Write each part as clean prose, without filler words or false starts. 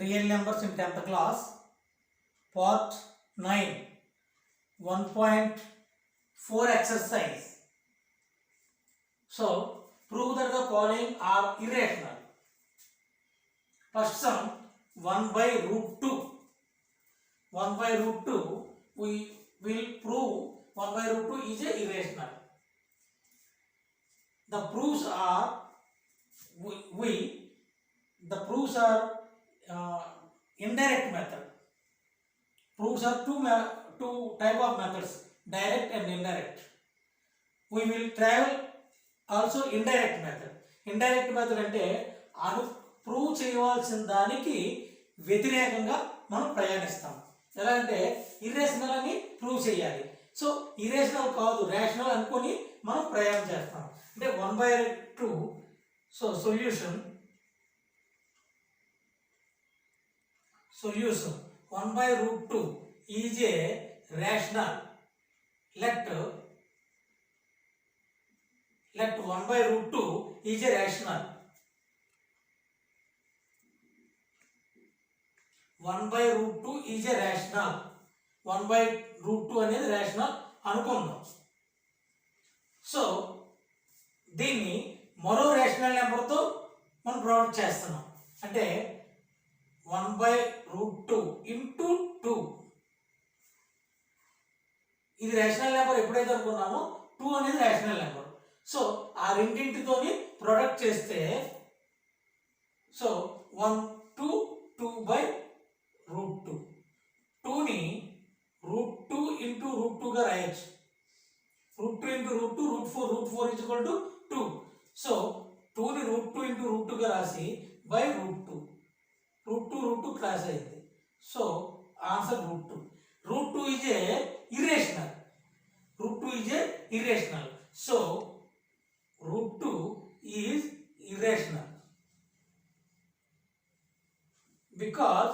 Real numbers in 10th class, part 9, 1.4 exercise. So, prove that the following are irrational. First sum, 1 by root 2. 1 by root 2, we will prove 1 by root 2 is a irrational. The proofs are, the proofs are indirect method. Proofs are two type of methods, direct and indirect. We will travel also indirect method. Indirect method అంటే prove చేయవలసిన దానికి వ్యతిరేకంగా మనం ప్రయాణిస్తాం. ఎలా అంటే irrational అని prove చేయాలి. So irrational కాదు రేషనల్ అనుకొని మనం ప్రయాణం చేస్తాం. అంటే 1/2. So solution 1 by root 2 is a rational. Let 1 by root 2 is a rational. 1 by root 2 is a rational. 1 by root 2 అనేది rational అనుకుందాం. సో దీన్ని మరో రేషనల్ నెంబర్తో మనం ప్రొడక్ట్ చేస్తున్నాం. అంటే 1 by root 2 into 2. ఇది రేషనల్ నెంబర్ ఎప్పుడైతే అనుకున్నామో 2 అనేది రేషనల్ నెంబర్. సో ఆ రెండింటితోని ప్రొడక్ట్ చేస్తే సో 1 2 by root 2. 2ని root 2 into root 2 గా రాయొచ్చు. root 2 into root 2 root 4 is equal to 2. So 2ని root 2 into root 2 గా రాసి by root 2. root 2 క్రాస్ అయింది. So answer root 2. root 2 is a irrational. root 2 is a irrational. So root 2 is irrational. Because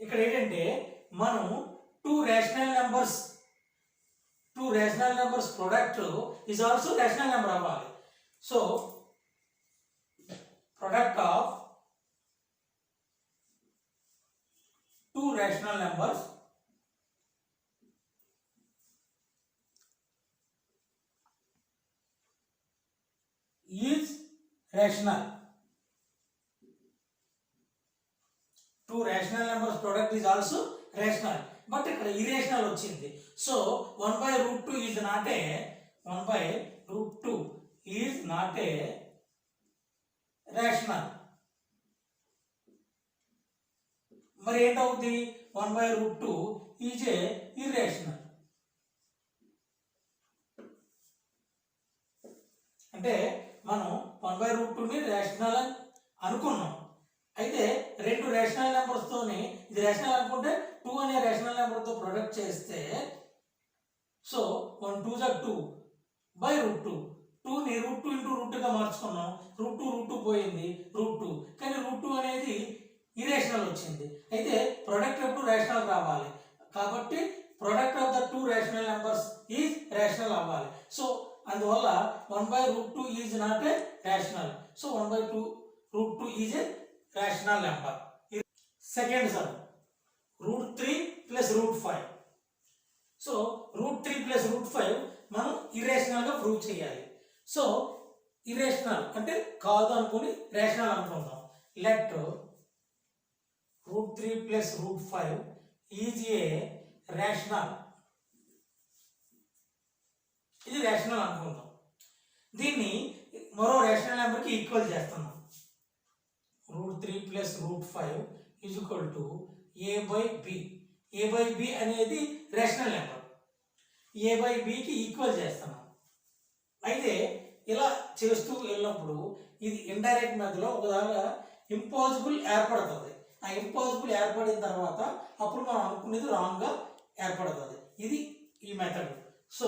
ఇక్కడ ఏంటంటే మనం two rational numbers product is also rational number అవ్వాలి. So product of two rational numbers is rational. Two rational numbers product is also rational. But ఇక్కడ irrational వచ్చింది. So 1 by root 2 is not a 1 by root 2 is not a rational. మరి ఏంటవుతుంది 1 by root 2 is a irrational. అంటే మనం 1 by root 2ని rational అని అనుకున్నాం. అయితే రెండు రేషనల్ నెంబర్స్తోని ఇది రేషనల్ అనుకుంటే 2 అనే రేషనల్ నెంబర్తో ప్రొడక్ట్ చేస్తే సో 1 2 2 by root 2. 2ని root 2 into root 2గా మార్చుకున్నాం. root 2 పోయింది root 2. కానీ root 2 అనేది ఇరేషనల్ వచ్చింది. అయితే ప్రొడక్ట్ ఎప్పుడు రేషనల్ రావాలి. కాబట్టి product of the two rational numbers is rational అవ్వాలి. సో అందువల్ల 1 by root 2 is not a rational. So 1 by root 2 is a rational number. Second some root 3 plus root 5. So root 3 plus root 5 మనం ఇరేషనల్గా prove చేయాలి. So irrational అంటే కాదు అనుకుని rational అనుకుందాం. Let root 3 plus root 5 is a rational. ఇది rational అనుకుందాం. దీన్ని మరో రేషనల్ నెంబర్కి ఈక్వల్ చేస్తున్నాం. root 3 plus root 5 is equal to a by b. a by b అనేది రేషనల్ నెంబర్. a by bకి ఈక్వల్ చేస్తున్నాం. అయితే ఇలా చేస్తూ వెళ్ళినప్పుడు ఇది ఇండైరెక్ట్ మెథడ్లో ఒకదాగా ఇంపాసిబుల్ ఏర్పడుతుంది. ఆ ఇంపాసిబుల్ ఏర్పడిన తర్వాత అప్పుడు మనం అనుకునేది రాంగ్గా ఏర్పడుతుంది. ఇది ఈ method. So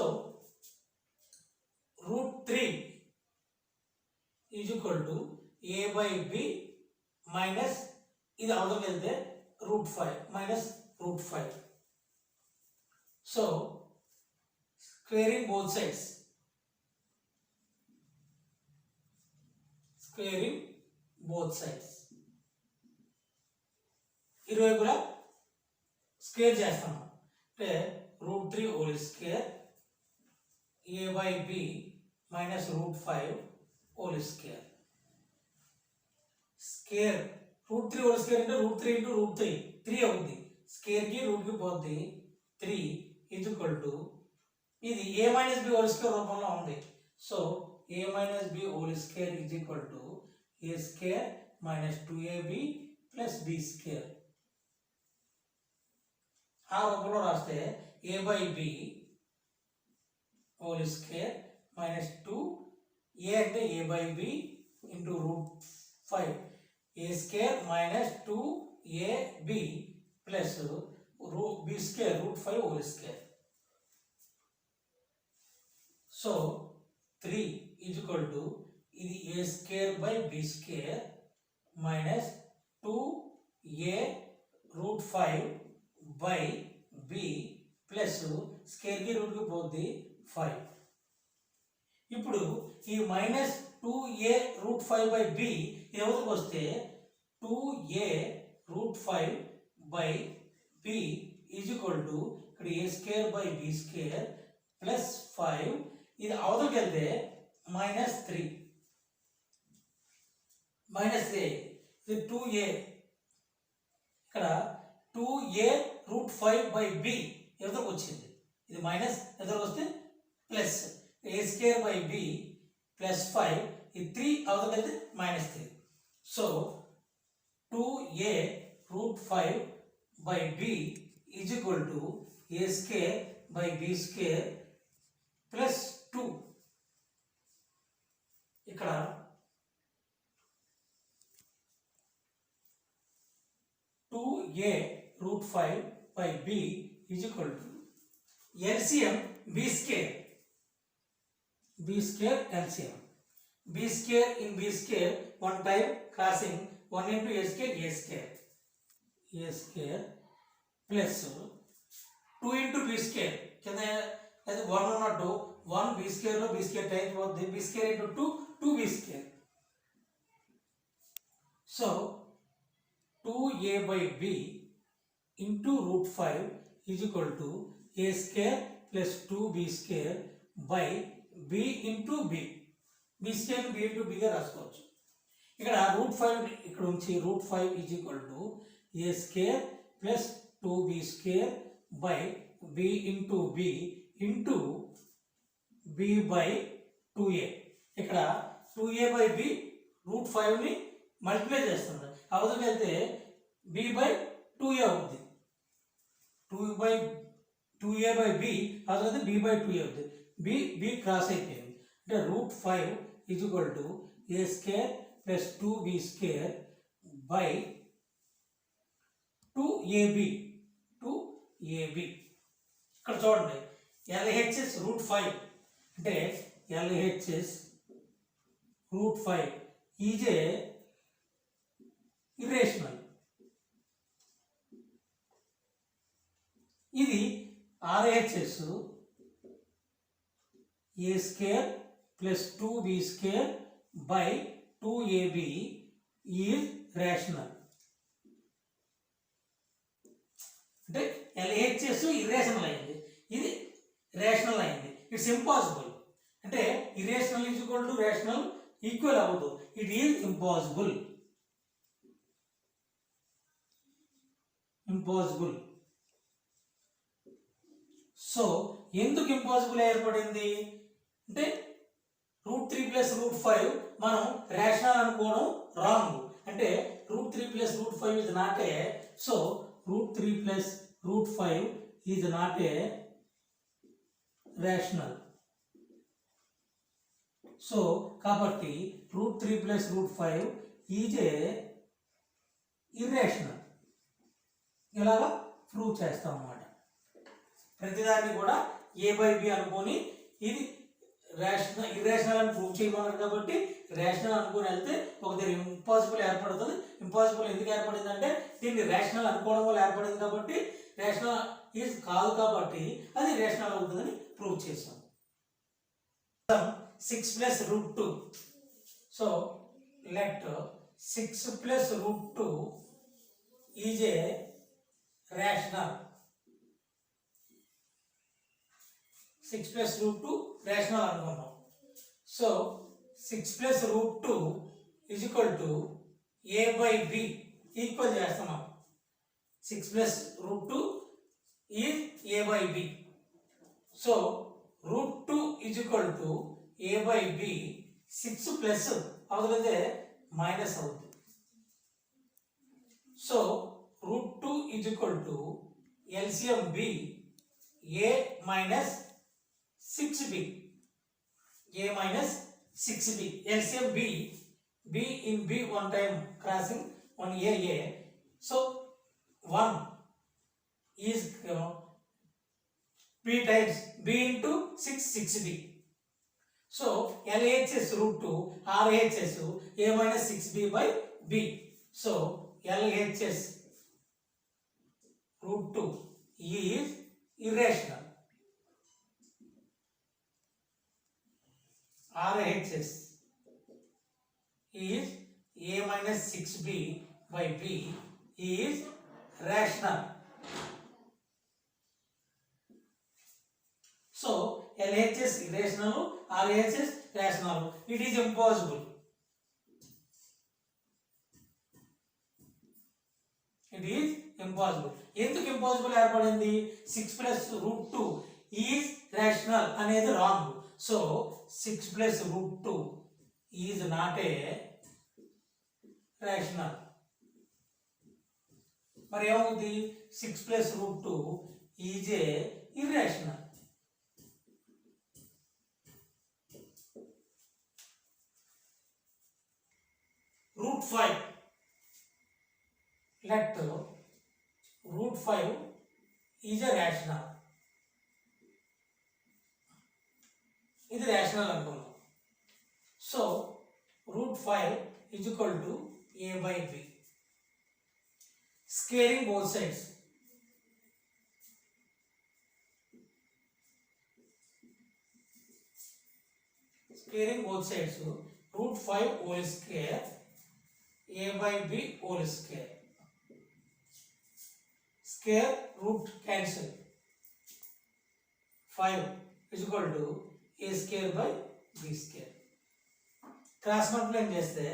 root 3 is equal to a by b minus ఇది అవతలకి వెళ్తే root 5 minus root 5. So squaring both sides. ఇరువైపులా స్క్వేర్ చేస్తాము. అంటే √3 whole square a/b minus √5 whole square. Square √3 whole square అంటే √3 ఇంటూ √3 3 అవుతుంది. స్క్వేర్కి రూట్కి పోద్ది 3 ఈక్వల్ టు ఇది a minus b whole square రూపంలో ఉంది. So a minus b whole square is equal to a square minus 2ab plus b square. ఆ రూపంలో రాస్తే a/b whole square minus 2a అంటే a/b into √5 a square minus 2ab plus b square √5 whole square. So 3 is equal to ఇది a square by b square minus 2a √5 by b plus స్క్వేర్కి రూట్కి పోద్ది 5. ఇప్పుడు ఈ మైనస్ 2a √5 బై b ఎవరికి వస్తే 2a √5 by b is equal to ఇక్కడ a square by b square plus 5. ఇది అవతలకి వెళ్తే మైనస్ 3 ఇది 2a. ఇక్కడ 2a √5 బై b ఎదురుకు వచ్చింది. ఇది మైనస్ ఎదురుకు వస్తే plus a square by b plus 5. ఇది 3 అవతలకి వెళ్తే minus 3. So 2a √5 by b is equal to a square by b square plus 2. ఇక్కడ a √5 by b is equal to LCM b square LCM b square in b square one time crossing 1 into a square plus 2 into b square కింద అది 1 ఉన్నట్టు 1 b square లో b square times పోతుంది b square into 2 b square. So 2a by b into √5 is equal to a square plus 2b square by b into b. b square b into b గా రాసుకోవచ్చు. ఇక్కడ √5 ఇక్కడ ఉంచి √5 is equal to a square plus 2b square by b into b into b by 2a. ఇక్కడ 2a by b √5 ని multiply చేస్తుంది. అవతలకి వెళ్తే b by 2a అవుతుంది. 2a by b అవతలకి b by 2a అవుతుంది. b క్రాస్ అయిపోయింది. అంటే √5 is equal to a square plus 2b square by 2ab. ఇక్కడ చూడండి LHS √5 అంటే LHS √5 ఈజ్ ఏ ఇర్రేషనల్. ఇది RHS a square plus 2b square by 2ab is rational. అంటే LHS irrational అయింది, ఇది రేషనల్ అయింది. It's impossible. అంటే irrational is equal to rational equal అవ్వదు. It is impossible. సో ఎందుకు ఇంపాసిబుల్ ఏర్పడింది అంటే √3 ప్లస్ √5 మనం రేషనల్ అనుకోవడం రాంగ్. అంటే √3 plus √5 is not A. So √3 plus √5 is not a rational. So కాబట్టి √3 ప్లస్ √5 ఈజ్ ఏ ఇర్రేషనల్. ఇలాగా ప్రూవ్ చేస్తాం అన్నమాట. ప్రతిదాన్ని కూడా a by b అనుకొని ఇది రేషనల్ ఇర్రేషనల్ అని ప్రూవ్ చేయమన్నారు కాబట్టి రేషనల్ అనుకుని వెళ్తే ఒక దగ్గర ఇంపాసిబుల్ ఏర్పడుతుంది. ఇంపాసిబుల్ ఎందుకు ఏర్పడింది అంటే దీన్ని రేషనల్ అనుకోవడం వల్ల ఏర్పడింది కాబట్టి రేషనల్ ఈజ్ కాదు కాబట్టి అది రేషనల్ అవుతుందని ప్రూవ్ చేసాం. 6 plus √2. So let 6 plus √2 is a rational. 6 plus root 2 rational అనుకున్నాం. So 6 plus root 2 is equal to a by b equal చేస్తున్నాం. 6 plus root 2 is a by b. So root 2 is equal to a by b. 6 plus అవతలైతే minus అవుతుంది. So root 2 is equal to LCM b a minus 6b. a minus 6b. LCM b in b one time crossing 1 a. So 1 is b times b into 6b. So LHS root 2 RHS a minus 6b by b. So LHS root 2 is irrational. RHS is a minus 6b by b is rational. So LHS irrational, RHS rational. It is impossible. It is impossible. ఎందుకు impossible ఏర్పడింది? 6 plus root 2 is rational అనేది wrong. So 6 plus root 2 is not a rational. మరి ఏమవుతుంది? 6 plus root 2 is a irrational. Root 5. Let root 5 is a rational. ఇది రేషనల్ అనుకున్నాం. So root 5 is equal to a by b. Scaling both sides. Scaling both sides. Root 5 whole square a by b whole square. Square root cancel. 5 is equal to a square by b square. Cross multiply చేస్తే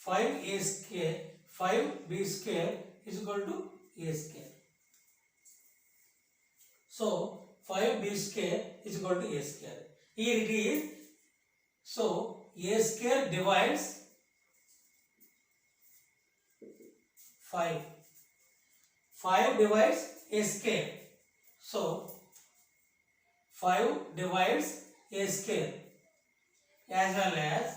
5a square 5b square is equal to a square. So 5b square is equal to a square. Here it is. So a square divides 5. 5 divides a square. So 5 divides a square as well as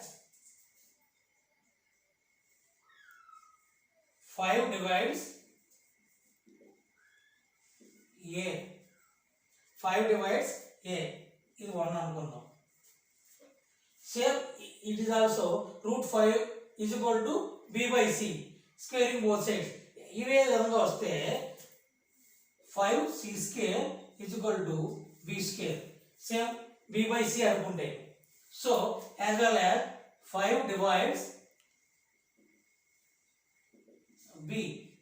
5 divides a. 5 divides a. This one అనుకుందాం. Same it is also root 5 is equal to b by c. Squaring both sides. ఇవే విధంగా వస్తే 5c square is equal to b square. Same b by c అనుకుంటే. So as well as 5 divides b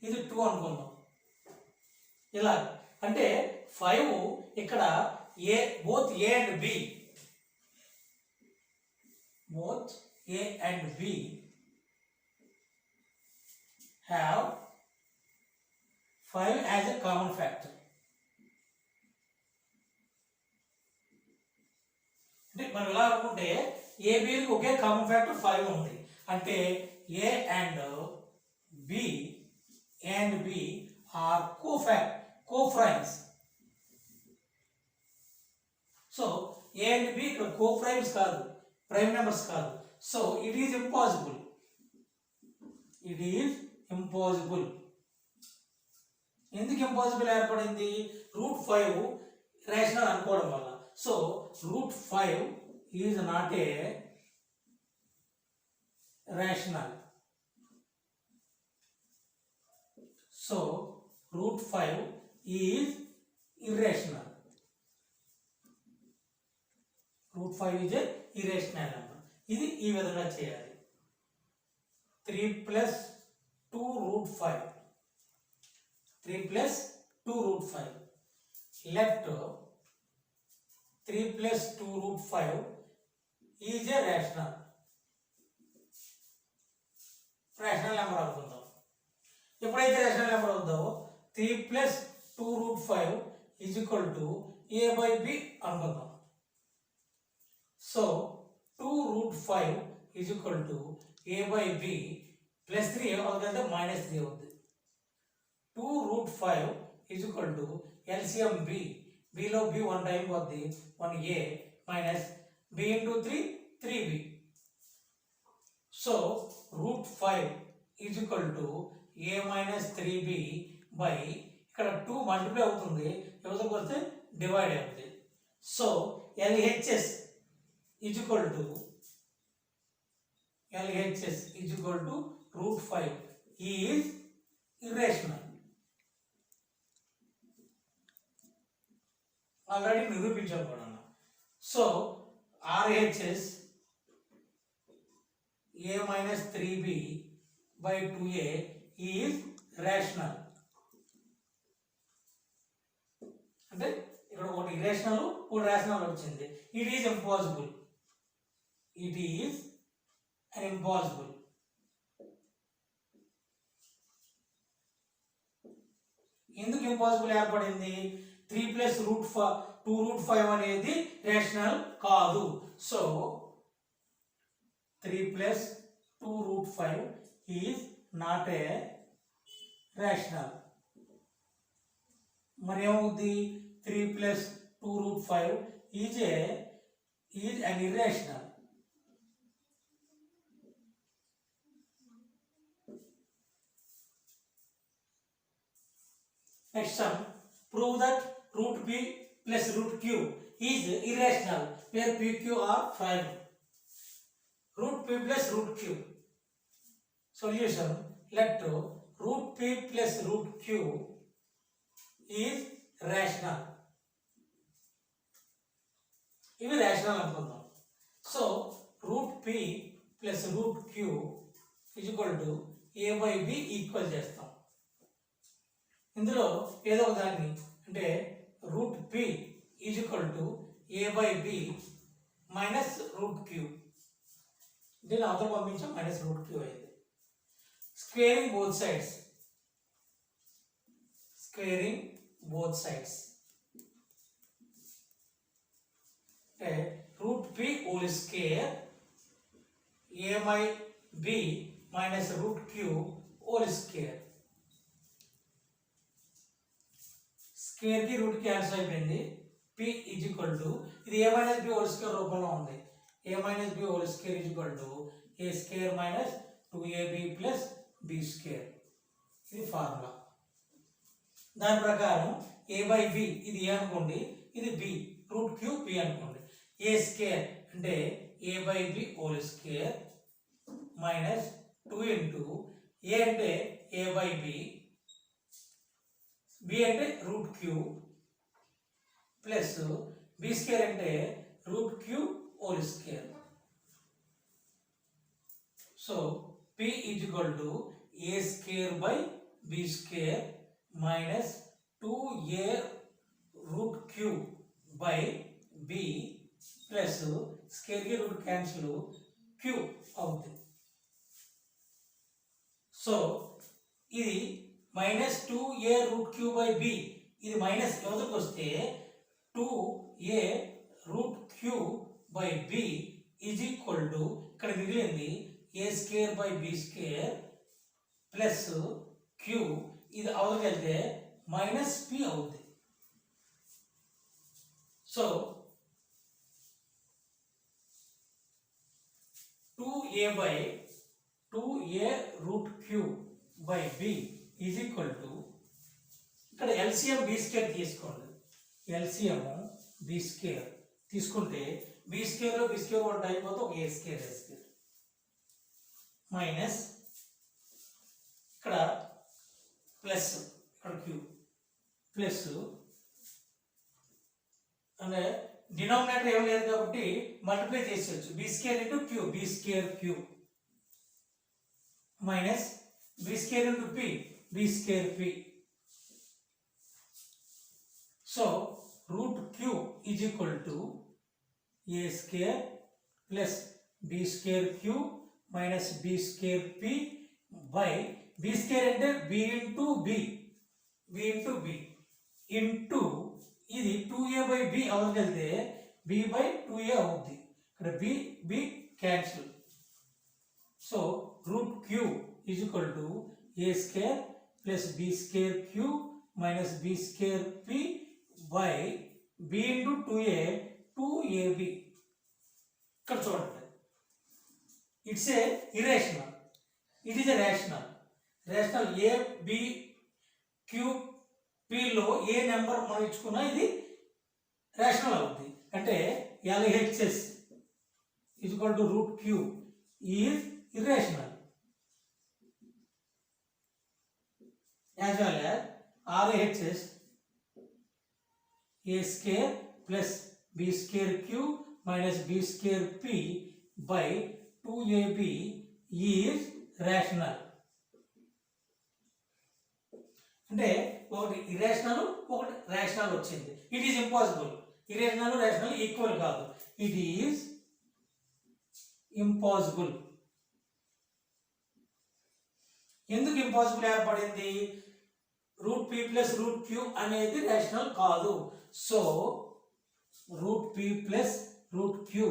ఇది 2 అనుకుందాం. ఇలా అంటే 5 ఇక్కడ a both a and b have 5 as a common factor. అంటే మనం ఎలా అనుకుంటే ఏబికి ఒకే కామన్ ఫ్యాక్టర్ 5 ఉంది. అంటే A and B are coprimes. So A and B ఇక్కడ కోప్రైమ్స్ కాదు, ప్రైమ్ నెంబర్స్ కాదు. So it is impossible. ఎందుకు ఇంపాసిబుల్ ఏర్పడింది? రూట్ 5 రేషనల్ అనుకోవడం వల్ల. So root 5 is not a rational. So root 5 is irrational. Root 5 is a irrational number. ఇది ఈ విధంగా చేయాలి. 3 + 2 √5 3 plus 2 root 5. Let 3 plus 2 root 5 is a rational number అనుకుందాం. ఎప్పుడైతే రేషనల్ నెంబర్ అవుతుందో 3 plus 2 root 5 is equal to a by b అనుకుందాం. So 2 root 5 is equal to a by b plus 3 అవుతుందంటే minus 3 అవుతుంది. 2 root 5 is equal to LCM b. b లో b 1 time పోద్ది 1a minus b into 3 3b. So root 5 is equal to a minus 3b by ఇక్కడ 2 multiply అవుతుంది, ఎవరికి వస్తే divide అవుతుంది. So LHS is equal to root 5 is irrational. Already నిరూపించాం కూడా. సో RHS a minus 3b by 2a is rational. అంటే ఇక్కడ ఒకటి ఇరేషనల్ ఒకటి రేషనల్ వచ్చింది. It is impossible. ఎందుకు ఇంపాసిబుల్ ఏర్పడింది? 3 plus root 2 root 5 అనేది రేషనల్ కాదు. So 3 plus 2 root 5 is not a rational. మరి ఏమవుద్ది? 3 plus 2 root 5 is an irrational. Next sum, prove that root p plus root q is irrational where p, q are prime. Root p plus root q. Solution, let root p plus root q is rational. ఇవి rational అనుకుందాం. So root p plus root q is equal to a by b equal చేస్తాం. ఇందులో ఏదో ఒక దాన్ని అంటే root p is equal to a by b minus root q. దీన్ని అవతల పంపించాం, మైనస్ రూట్ క్యూ అయింది. స్క్వేరింగ్ బోత్ సైడ్స్ అంటే root P whole square A by B minus root Q whole square. Square కి రూట్ క్యాన్సిల్ అయిపోయింది. P is equal to ఇది A minus B whole square రూపంలో ఉంది. a minus b whole square is equal to a square minus 2ab plus b square. ఇది formula. దాని ప్రకారం a by b ఇది a అనుకోండి, ఇది b, రూట్ క్యూ b అనుకోండి. a స్క్వేర్ అంటే a by b whole square minus 2 into a అంటే a by b, b అంటే root q plus b square అంటే root q whole square. So p is equal to a square by b square minus 2a root q by b plus square ki root cancel q అవుతుంది. So ఇది minus 2a root q by b, ఇది minus ఎవరికి వస్తే 2a root q by b is equal to ఇక్కడ మిగిలింది a square by b square plus q, ఇది అవతలకి వెళ్తే మైనస్ p అవుతుంది. So 2a root q by b is equal to ఇక్కడ LCM b square తీసుకోండి. LCM b square తీసుకుంటే b square లో b స్క్వేర్ 1 టైం పోతే ఒక a స్క్వేర్ మైనస్ ఇక్కడ ప్లస్ ఇక్కడ q ప్లస్ అంటే డినామినేటర్ ఏం లేదు కాబట్టి మల్టిప్లై చేసేయచ్చు. b square into q, b square q minus b square into p, b square p So root q is equal to a square plus b square q minus b square p by b square అంటే b into b into ఇది 2a by b అవగలితే b by 2a అవుద్ది. ఇక్కడ b cancel. So root q is equal to a square plus b square q minus b square p by b into 2a 2ab. ఇక్కడ చూడండి, it's a irrational, it is a rational. Rational a b q పిలో a number మనం ఇచ్చుకున్నా ఇది rational అవుతుంది. అంటే LHS is equal to root q is irrational as well as RHS a square plus b square q minus b square p by 2ab is rational. అంటే ఒకటి irrational ఒకటి rational వచ్చింది. It is impossible. Irrational rational equal కాదు. It is impossible. ఎందుకు impossible ఏర్పడింది? Root p plus root q అనేది rational కాదు. So root p plus root q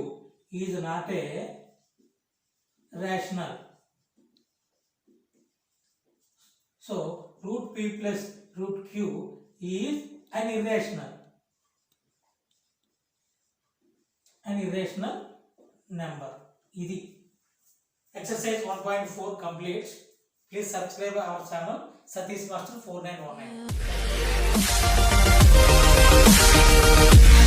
is not a rational. So root p plus root q is an irrational number. ఇది exercise 1.4 completes. Please subscribe our channel Satish Master 4919.